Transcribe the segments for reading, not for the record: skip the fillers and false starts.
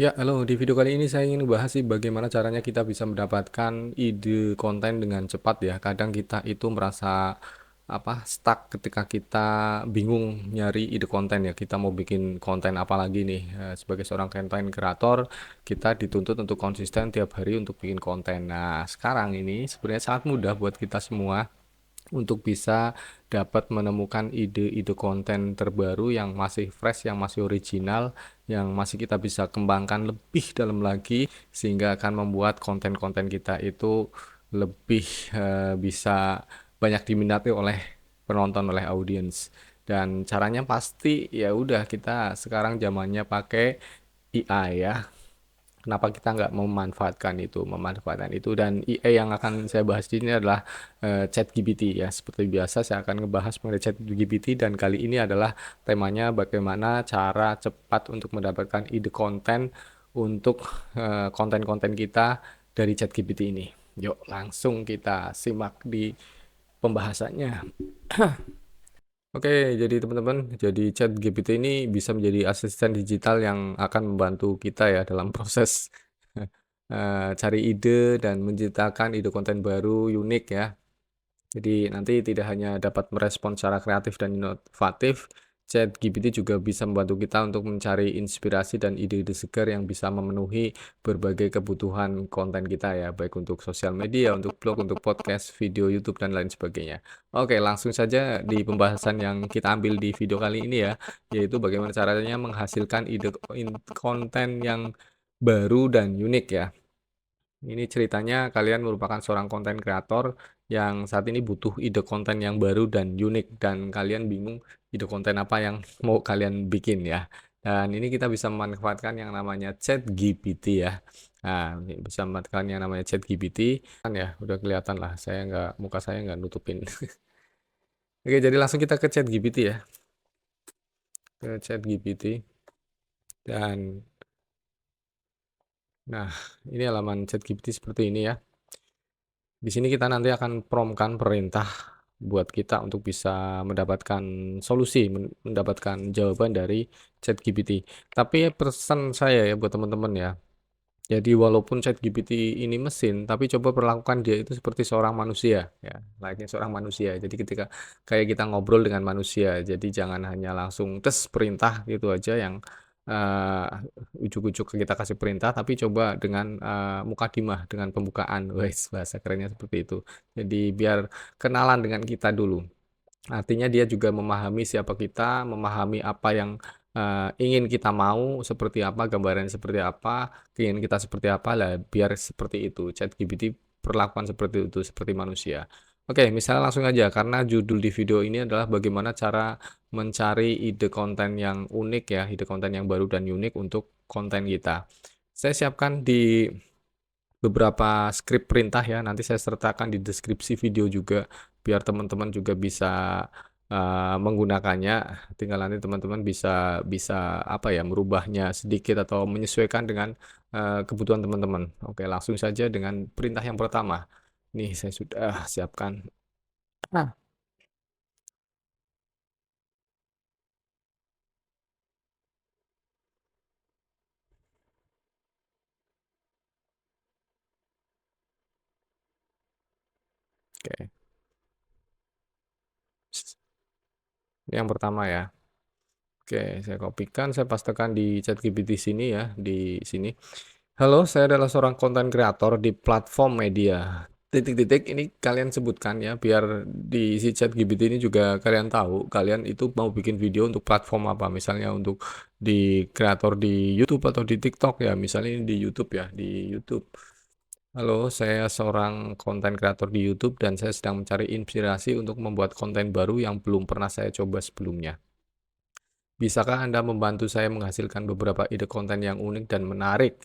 Ya, halo. Di video kali ini saya ingin membahas sih bagaimana caranya kita bisa mendapatkan ide konten dengan cepat ya. Kadang kita itu merasa stuck ketika kita bingung nyari ide konten ya. Kita mau bikin konten apa lagi nih? Sebagai seorang content creator, kita dituntut untuk konsisten tiap hari untuk bikin konten. Nah, sekarang ini sebenarnya sangat mudah buat kita semua untuk bisa dapat menemukan ide-ide konten terbaru yang masih fresh, yang masih original, yang masih kita bisa kembangkan lebih dalam lagi sehingga akan membuat konten-konten kita itu lebih bisa banyak diminati oleh penonton, oleh audiens. Dan caranya pasti ya udah kita sekarang zamannya pakai AI ya. Kenapa kita nggak memanfaatkan itu dan IA yang akan saya bahas di sini adalah ChatGPT ya. Seperti biasa saya akan ngebahas mengenai ChatGPT dan kali ini adalah temanya bagaimana cara cepat untuk mendapatkan ide konten untuk konten-konten kita dari ChatGPT ini. Yuk langsung kita simak di pembahasannya. Oke, jadi teman-teman, jadi ChatGPT ini bisa menjadi asisten digital yang akan membantu kita ya dalam proses cari ide dan menciptakan ide konten baru unik ya. Jadi nanti tidak hanya dapat merespons secara kreatif dan inovatif, ChatGPT juga bisa membantu kita untuk mencari inspirasi dan ide-ide segar yang bisa memenuhi berbagai kebutuhan konten kita ya, baik untuk sosial media, untuk blog, untuk podcast, video YouTube, dan lain sebagainya. Oke, langsung saja di pembahasan yang kita ambil di video kali ini ya, yaitu bagaimana caranya menghasilkan ide konten yang baru dan unik ya. Ini ceritanya kalian merupakan seorang konten kreator yang saat ini butuh ide konten yang baru dan unik dan kalian bingung ide konten apa yang mau kalian bikin ya. Dan ini kita bisa memanfaatkan yang namanya ChatGPT ya. Nah, ini bisa memanfaatkan yang namanya ChatGPT kan ya, udah kelihatan lah. Muka saya nggak nutupin. Oke, jadi langsung kita ke ChatGPT ya. Ke ChatGPT dan nah, ini halaman ChatGPT seperti ini ya. Di sini kita nanti akan prompt-kan perintah buat kita untuk bisa mendapatkan solusi, mendapatkan jawaban dari ChatGPT. Tapi pesan saya ya buat teman-teman ya. Jadi walaupun ChatGPT ini mesin, tapi coba perlakukan dia itu seperti seorang manusia ya, layaknya seorang manusia. Jadi ketika kayak kita ngobrol dengan manusia, jadi jangan hanya langsung tes perintah gitu aja yang ujuk-ujuk kita kasih perintah, tapi coba dengan mukadimah, dengan pembukaan, wes bahasa kerennya seperti itu. Jadi biar kenalan dengan kita dulu. Artinya dia juga memahami siapa kita, memahami apa yang ingin kita mau, seperti apa, gambarannya seperti apa, keinginan kita seperti apa, lah biar seperti itu. ChatGPT perlakuan seperti itu, seperti manusia. Oke, misalnya langsung aja, karena judul di video ini adalah bagaimana cara mencari ide konten yang unik ya, ide konten yang baru dan unik untuk konten kita. Saya siapkan di beberapa skrip perintah ya, nanti saya sertakan di deskripsi video juga biar teman-teman juga bisa menggunakannya. Tinggal nanti teman-teman bisa bisa merubahnya sedikit atau menyesuaikan dengan kebutuhan teman-teman. Oke, langsung saja dengan perintah yang pertama. Nih saya sudah siapkan. Nah, oke. Ini yang pertama ya. Oke, saya kopikan, saya pastekan di ChatGPT sini ya, di sini. Halo, saya adalah seorang konten kreator di platform media. Titik-titik ini kalian sebutkan ya, biar di si ChatGPT ini juga kalian tahu, kalian itu mau bikin video untuk platform apa. Misalnya untuk di kreator di YouTube atau di TikTok ya, misalnya ini di YouTube ya, di YouTube. Halo, saya seorang konten kreator di YouTube dan saya sedang mencari inspirasi untuk membuat konten baru yang belum pernah saya coba sebelumnya. Bisakah Anda membantu saya menghasilkan beberapa ide konten yang unik dan menarik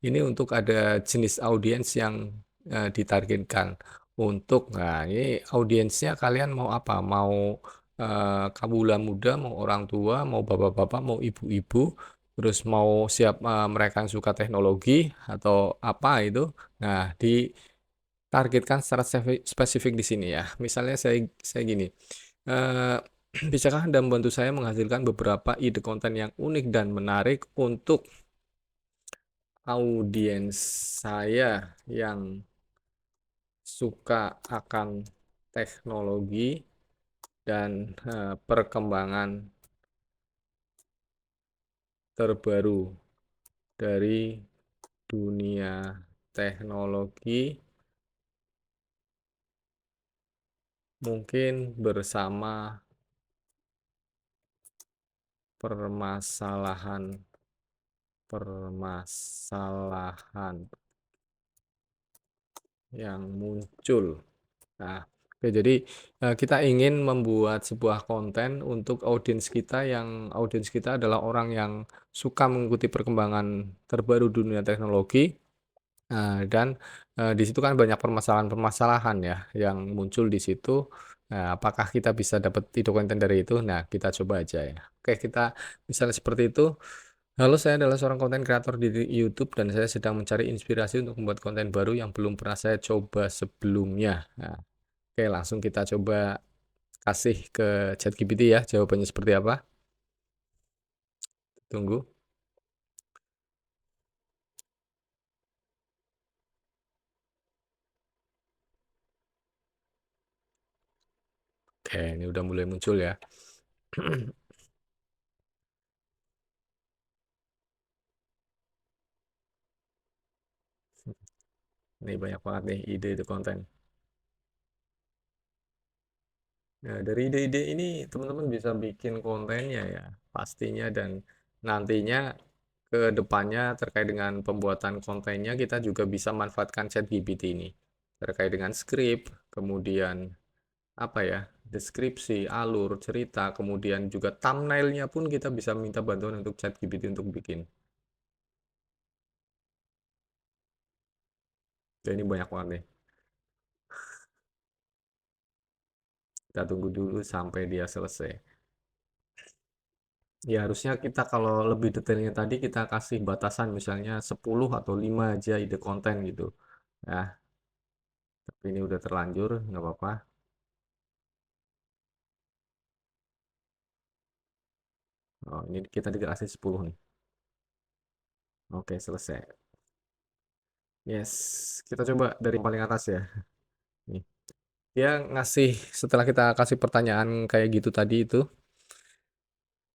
ini untuk ada jenis audiens yang ditargetkan. Ini audiensnya kalian mau apa? Mau kaula muda, mau orang tua, mau bapak-bapak, mau ibu-ibu, terus mau mereka yang suka teknologi atau apa itu. Nah, ditargetkan secara spesifik di sini ya. Misalnya saya gini. Eh, Bisakah Anda membantu saya menghasilkan beberapa ide konten yang unik dan menarik untuk audiens saya yang suka akan teknologi dan perkembangan terbaru dari dunia teknologi mungkin bersama permasalahan-permasalahan yang muncul. Nah, oke, jadi kita ingin membuat sebuah konten untuk audiens kita adalah orang yang suka mengikuti perkembangan terbaru dunia teknologi. Dan di situ kan banyak permasalahan-permasalahan ya yang muncul di situ. Nah, apakah kita bisa dapat ide konten dari itu? Nah, kita coba aja ya. Oke, kita misalnya seperti itu. Halo, saya adalah seorang konten kreator di YouTube dan saya sedang mencari inspirasi untuk membuat konten baru yang belum pernah saya coba sebelumnya. Nah, oke, langsung kita coba kasih ke ChatGPT ya, jawabannya seperti apa. Tunggu. Oke, ini udah mulai muncul ya. Ini banyak banget nih ide-ide konten. Nah, dari ide-ide ini teman-teman bisa bikin kontennya ya, pastinya, dan nantinya ke depannya terkait dengan pembuatan kontennya kita juga bisa manfaatkan ChatGPT ini terkait dengan skrip, kemudian apa ya, deskripsi, alur cerita, kemudian juga thumbnailnya pun kita bisa minta bantuan untuk ChatGPT untuk bikin. Ya, ini banyak banget nih. Kita tunggu dulu sampai dia selesai. Ya, harusnya kita kalau lebih detailnya tadi kita kasih batasan misalnya 10 atau 5 aja ide konten gitu. Ya, tapi ini udah terlanjur, nggak apa-apa. Oh, ini kita dikasih 10 nih. Oke, selesai. Yes, kita coba dari yang paling atas ya. Nih. Dia ngasih, setelah kita kasih pertanyaan kayak gitu tadi itu,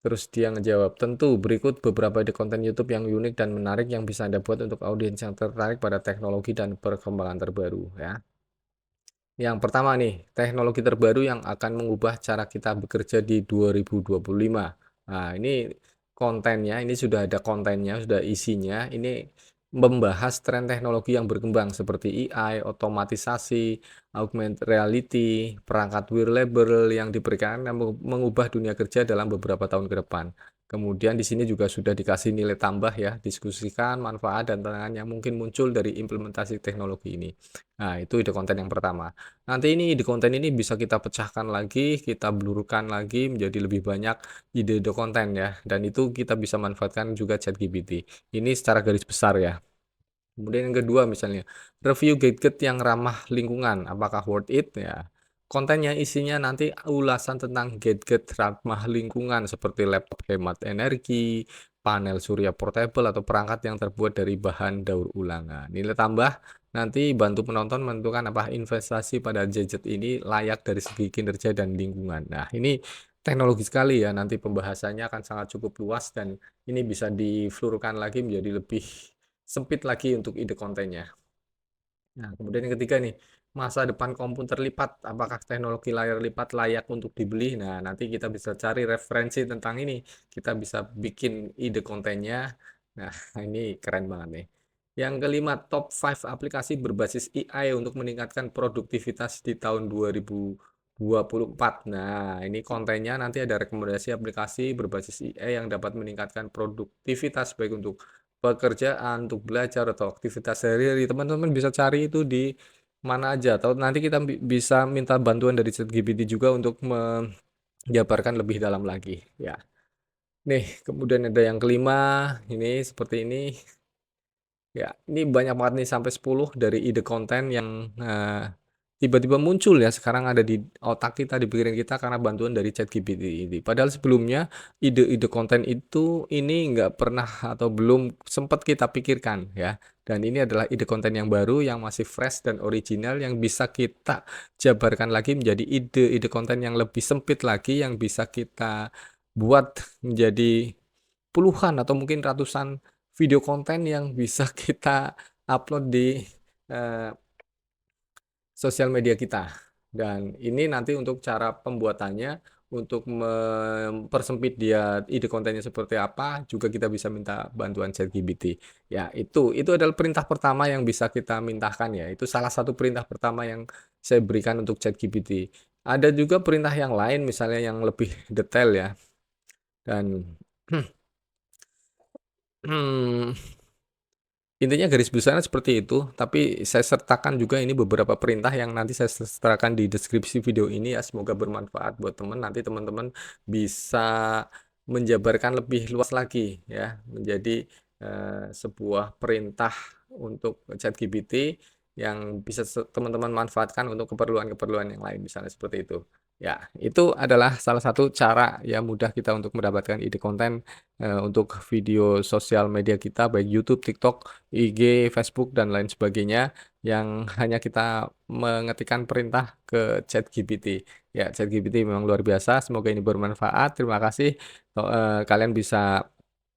terus dia ngejawab, tentu berikut beberapa ide konten YouTube yang unik dan menarik yang bisa Anda buat untuk audiens yang tertarik pada teknologi dan perkembangan terbaru ya. Yang pertama nih, teknologi terbaru yang akan mengubah cara kita bekerja di 2025. Nah, ini kontennya, ini sudah ada kontennya, sudah isinya. Ini membahas tren teknologi yang berkembang seperti AI, otomatisasi, augmented reality, perangkat wearable yang diberikan yang mengubah dunia kerja dalam beberapa tahun ke depan. Kemudian di sini juga sudah dikasih nilai tambah ya, diskusikan manfaat dan tantangan yang mungkin muncul dari implementasi teknologi ini. Nah, itu ide konten yang pertama. Nanti ini ide konten ini bisa kita pecahkan lagi, kita blurkan lagi menjadi lebih banyak ide-ide konten ya. Dan itu kita bisa manfaatkan juga ChatGPT. Ini secara garis besar ya. Kemudian yang kedua misalnya, review gadget yang ramah lingkungan, apakah worth it ya? Kontennya isinya nanti ulasan tentang gadget ramah lingkungan seperti laptop hemat energi, panel surya portable atau perangkat yang terbuat dari bahan daur ulang. Nah, nilai tambah nanti bantu penonton menentukan apa investasi pada gadget ini layak dari segi kinerja dan lingkungan. Nah, ini teknologi sekali ya, nanti pembahasannya akan sangat cukup luas dan ini bisa diflurkan lagi menjadi lebih sempit lagi untuk ide kontennya. Nah, kemudian yang ketiga nih, masa depan komputer lipat, apakah teknologi layar lipat layak untuk dibeli? Nah, nanti kita bisa cari referensi tentang ini. Kita bisa bikin ide kontennya. Nah, ini keren banget nih. Yang kelima, top 5 aplikasi berbasis AI untuk meningkatkan produktivitas di tahun 2024. Nah, ini kontennya nanti ada rekomendasi aplikasi berbasis AI yang dapat meningkatkan produktivitas baik untuk pekerjaan, untuk belajar atau aktivitas sehari-hari. Teman-teman bisa cari itu di mana aja atau nanti kita bisa minta bantuan dari ChatGPT juga untuk menjabarkan lebih dalam lagi ya. Nih, kemudian ada yang kelima, ini seperti ini. Ya, ini banyak banget nih sampai 10 dari ide konten yang tiba-tiba muncul ya sekarang ada di otak kita, di pikiran kita karena bantuan dari ChatGPT ini. Padahal sebelumnya ide-ide konten itu ini nggak pernah atau belum sempat kita pikirkan ya. Dan ini adalah ide konten yang baru yang masih fresh dan original yang bisa kita jabarkan lagi menjadi ide-ide konten yang lebih sempit lagi yang bisa kita buat menjadi puluhan atau mungkin ratusan video konten yang bisa kita upload di eh, sosial media kita. Dan ini nanti untuk cara pembuatannya, untuk mempersempit dia ide kontennya seperti apa, juga kita bisa minta bantuan ChatGPT. Ya, itu adalah perintah pertama yang bisa kita mintakan ya. Itu salah satu perintah pertama yang saya berikan untuk ChatGPT. Ada juga perintah yang lain misalnya yang lebih detail ya. Dan intinya garis besarnya seperti itu, tapi saya sertakan juga ini beberapa perintah yang nanti saya sertakan di deskripsi video ini ya. Semoga bermanfaat buat teman. Nanti teman-teman bisa menjabarkan lebih luas lagi ya, menjadi sebuah perintah untuk ChatGPT yang bisa teman-teman manfaatkan untuk keperluan-keperluan yang lain, misalnya seperti itu. Ya, itu adalah salah satu cara ya mudah kita untuk mendapatkan ide konten untuk video sosial media kita, baik YouTube, TikTok, IG, Facebook, dan lain sebagainya yang hanya kita mengetikkan perintah ke ChatGPT. Ya, ChatGPT memang luar biasa. Semoga ini bermanfaat. Terima kasih. Kalian bisa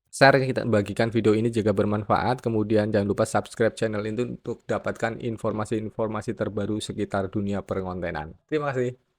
share kita bagikan video ini jika bermanfaat. Kemudian jangan lupa subscribe channel ini untuk dapatkan informasi-informasi terbaru sekitar dunia perkontenan. Terima kasih.